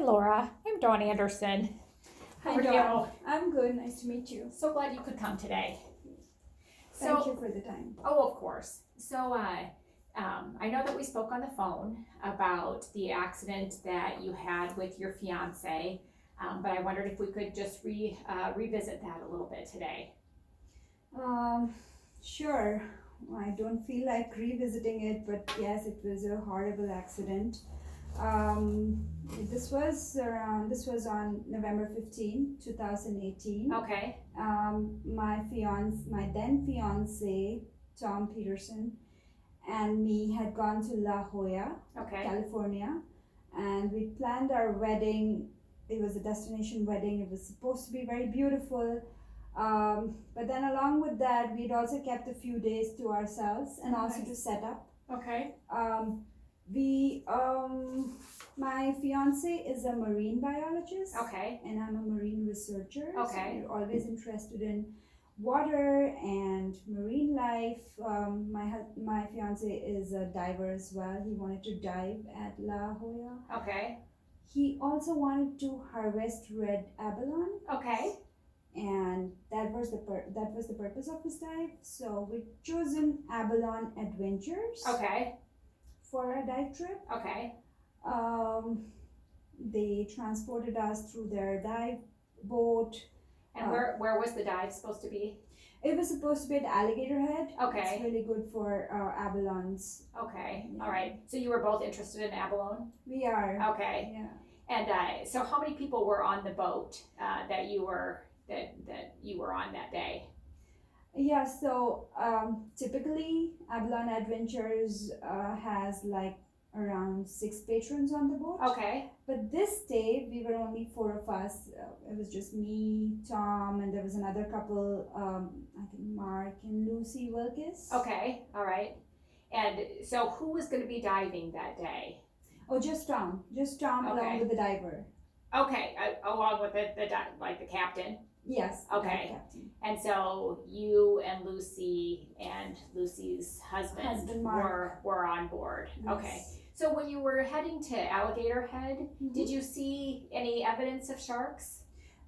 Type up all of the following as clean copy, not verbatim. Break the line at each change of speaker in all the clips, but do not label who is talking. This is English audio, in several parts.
Laura. I'm Dawn Anderson. How
Hi,
are
Dawn.
you?
I'm good. Nice to meet you.
So glad you could come today.
Thank you for the time.
Oh, of course. So, I know that we spoke on the phone about the accident that you had with your fiance, but I wondered if we could just revisit that a little bit today.
Sure. I don't feel like revisiting it, but yes, it was a horrible accident. This was on November 15, 2018.
Okay.
My then fiance, Tom Peterson, and me had gone to La Jolla,
Okay.
California, and we planned our wedding. It was a destination wedding. It was supposed to be very beautiful. But then along with that, we'd also kept a few days to ourselves and also to set up.
Okay.
My fiance is a marine biologist.
Okay.
And I'm a marine researcher.
Okay.
So we're always interested in water and marine life. My fiance is a diver as well. He wanted to dive at La Jolla.
Okay.
He also wanted to harvest red abalone.
Okay.
And that was the purpose of his dive. So we've chosen Abalone Adventures.
Okay.
For our dive trip.
Okay.
They transported us through their dive boat.
And where was the dive supposed to be?
It was supposed to be at Alligator Head.
Okay.
It's really good for abalones.
Okay.
Yeah.
All right. So you were both interested in abalone?
We are.
Okay.
Yeah.
And so how many people were on the boat that you were on that day?
Yeah, so typically Abalone Adventures has like around 6 patrons on the boat.
Okay.
But this day we were only 4 of us. It was just me, Tom, and there was another couple, I think Mark and Lucy Wilkes.
Okay, all right. And so who was going to be diving that day?
Oh, just Tom
Okay.
along with the diver.
Okay, along with the captain?
Yes.
Okay.
Captain.
And so you and Lucy and Lucy's husband
Mark.
were on board.
Yes.
Okay. So when you were heading to Alligator Head, did you see any evidence of sharks?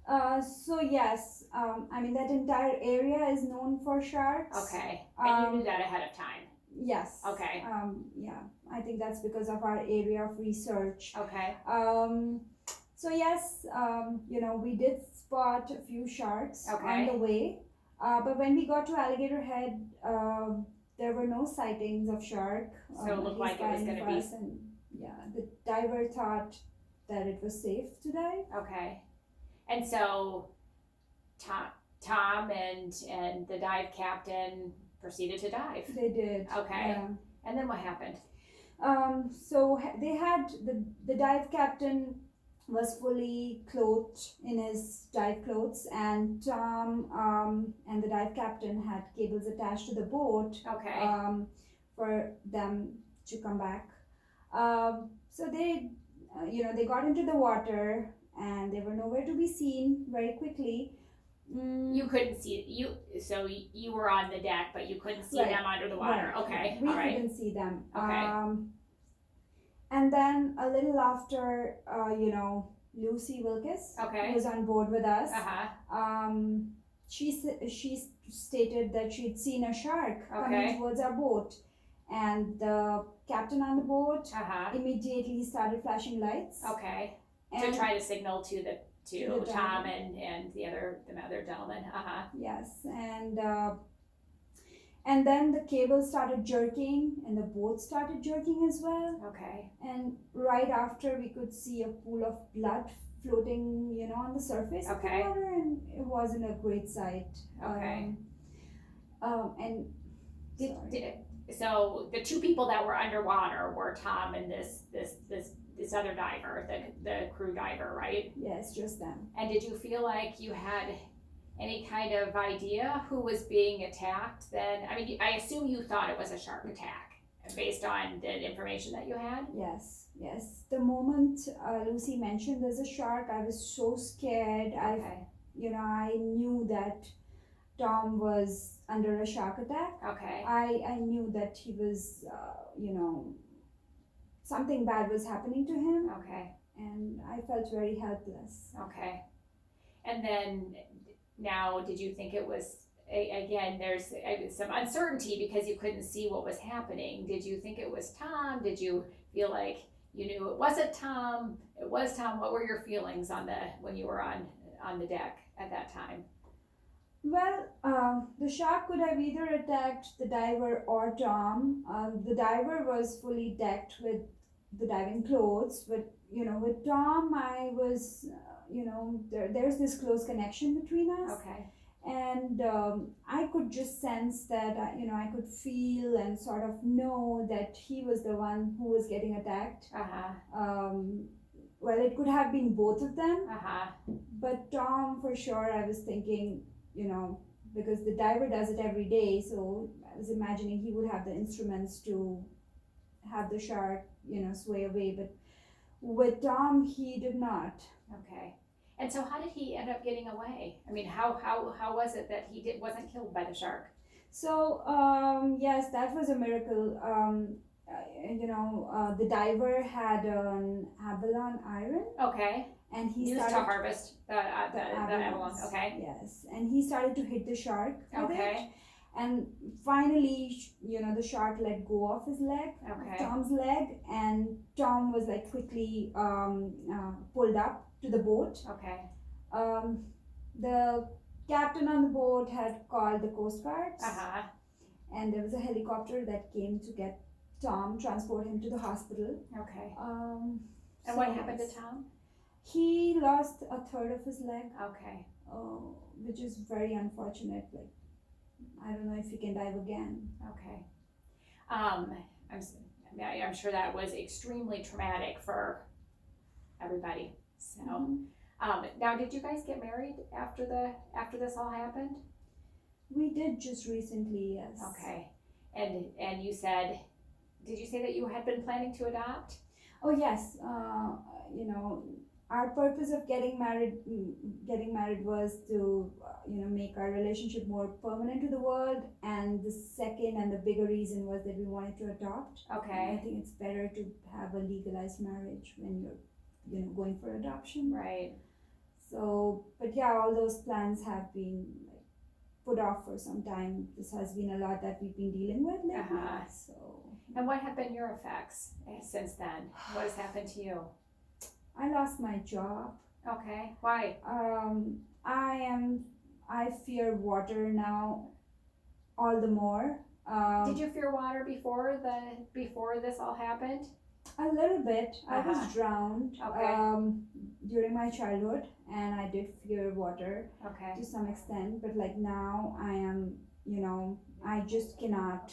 So yes, I mean that entire area is known for sharks.
Okay. And you knew that ahead of time?
Yes.
Okay.
Yeah, I think that's because of our area of research.
Okay.
So yes, we did spot a few sharks on the way. But when we got to Alligator Head, there were no sightings of shark.
So it looked like it was going to be.
And, yeah, the diver thought that it was safe to dive.
Okay. And so Tom and the dive captain proceeded to dive.
They did.
Okay.
Yeah.
And then what happened?
So they had the dive captain was fully clothed in his dive clothes, and Tom and the dive captain had cables attached to the boat.
Okay.
For them to come back. So they got into the water and they were nowhere to be seen very quickly.
You couldn't see so you were on the deck, but you couldn't see them under the water.
Right.
Okay.
We
all right.
couldn't see them.
Okay.
And then a little after, Lucy Wilkes was on board with us. She stated that she'd seen a shark coming towards our boat, and the captain on the boat immediately started flashing lights.
Okay. To try to signal to Tom and the other gentleman.
Yes, and then the cable started jerking and the boat started jerking as well.
Okay.
And right after, we could see a pool of blood floating, on the surface of the water, and it wasn't a great sight.
Okay.
And
so the two people that were underwater were Tom and this other diver, the crew diver, right?
Yes, just them.
And did you feel like you had any kind of idea who was being attacked then? I mean, I assume you thought it was a shark attack based on the information that you had?
Yes. The moment Lucy mentioned there's a shark, I was so scared.
Okay.
I knew that Tom was under a shark attack.
Okay.
I knew that he was, something bad was happening to him.
Okay.
And and I felt very helpless.
Okay. And then now, did you think it was, again, there's some uncertainty because you couldn't see what was happening. Did you think it was Tom? Did you feel like you knew it wasn't Tom? It was Tom. What were your feelings when you were on the deck at that time?
Well, the shark could have either attacked the diver or Tom. The diver was fully decked with the diving clothes, but with Tom, I was, there's this close connection between us.
Okay.
And I could just sense that, I could feel and sort of know that he was the one who was getting attacked. Well, it could have been both of them, but Tom, for sure, I was thinking, because the diver does it every day, so I was imagining he would have the instruments to have the shark, sway away, but with Tom, he did not.
Okay. And so how did he end up getting away? I mean, how was it that he wasn't killed by the shark?
So, yes, that was a miracle. The diver had an abalone iron.
Okay.
And he
used
started
to harvest the abalone. Okay.
Yes, and he started to hit the shark with
Okay.
it. And finally, the shark let go of his leg,
Okay.
Tom's leg, and Tom was like quickly pulled up to the boat.
Okay.
The captain on the boat had called the Coast Guards, and there was a helicopter that came to get Tom, transport him to the hospital.
Okay.
And
what happened to Tom?
He lost a third of his leg.
Okay.
Which is very unfortunate. Like, I don't know if he can dive again.
Okay. I'm sure that was extremely traumatic for everybody. So, now did you guys get married after this all happened?
We did just recently, yes.
Okay. And you said, did you say that you had been planning to adopt?
Oh yes. Our purpose of getting married was to make our relationship more permanent to the world, and the second and the bigger reason was that we wanted to adopt.
Okay.
I think it's better to have a legalized marriage when you're going for adoption.
Right.
So, but yeah, all those plans have been put off for some time. This has been a lot that we've been dealing with lately. So.
And what have been your effects since then? What has happened to you?
I lost my job.
Okay. Why?
I fear water now all the more.
Did you fear water before this all happened?
A little bit. I was drowned during my childhood, and I did fear water to some extent. But like now, I am, I just cannot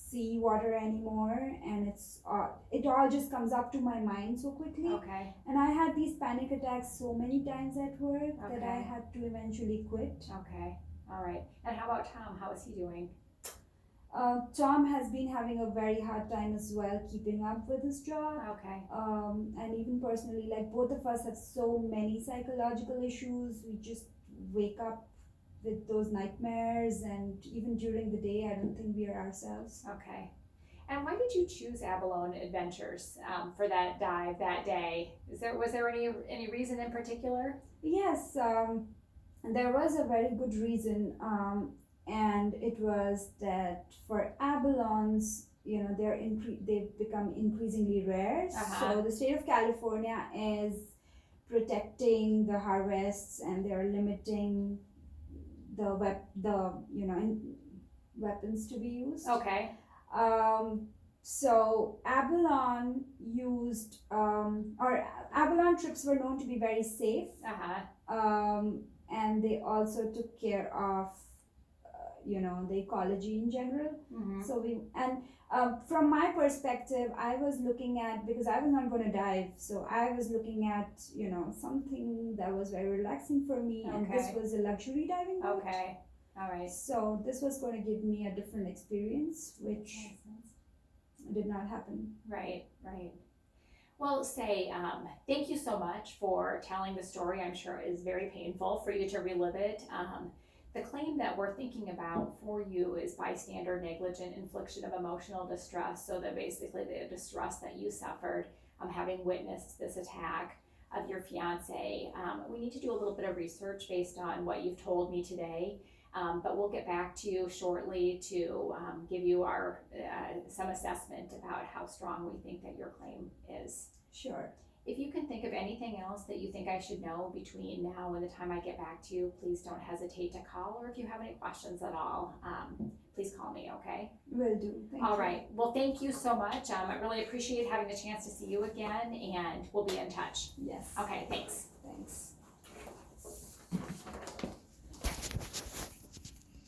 see water anymore, and it all just comes up to my mind so quickly.
Okay.
And I had these panic attacks so many times at work that I had to eventually quit.
Okay. All right. And how about Tom? How is he doing?
Tom has been having a very hard time as well keeping up with his job.
Okay.
And even personally, like both of us have so many psychological issues. We just wake up with those nightmares, and even during the day, I don't think we are ourselves.
Okay. And why did you choose Abalone Adventures for that dive that day? Was there any reason in particular?
Yes, there was a very good reason, and it was that for abalones, they've become increasingly rare. So the state of California is protecting the harvests, and they are limiting the weapons to be used.
Okay.
So abalone abalone trips were known to be very safe. And they also took care of the ecology in general. So from my perspective, I was looking at, because I was not going to dive, so I was looking at something that was very relaxing for me, and this was a luxury diving boat.
Okay. All right.
So this was going to give me a different experience, which did not happen.
Right. Well, thank you so much for telling the story. I'm sure it is very painful for you to relive it. The claim that we're thinking about for you is bystander negligent infliction of emotional distress. So that basically the distress that you suffered having witnessed this attack of your fiance. We need to do a little bit of research based on what you've told me today. But we'll get back to you shortly to give you our some assessment about how strong we think that your claim is.
Sure.
If you can think of anything else that you think I should know between now and the time I get back to you, please don't hesitate to call, or if you have any questions at all, please call me, okay?
Will do. Thank you.
All right. Well, thank you so much. I really appreciate having the chance to see you again, and we'll be in touch.
Yes.
Okay, thanks.
Thanks.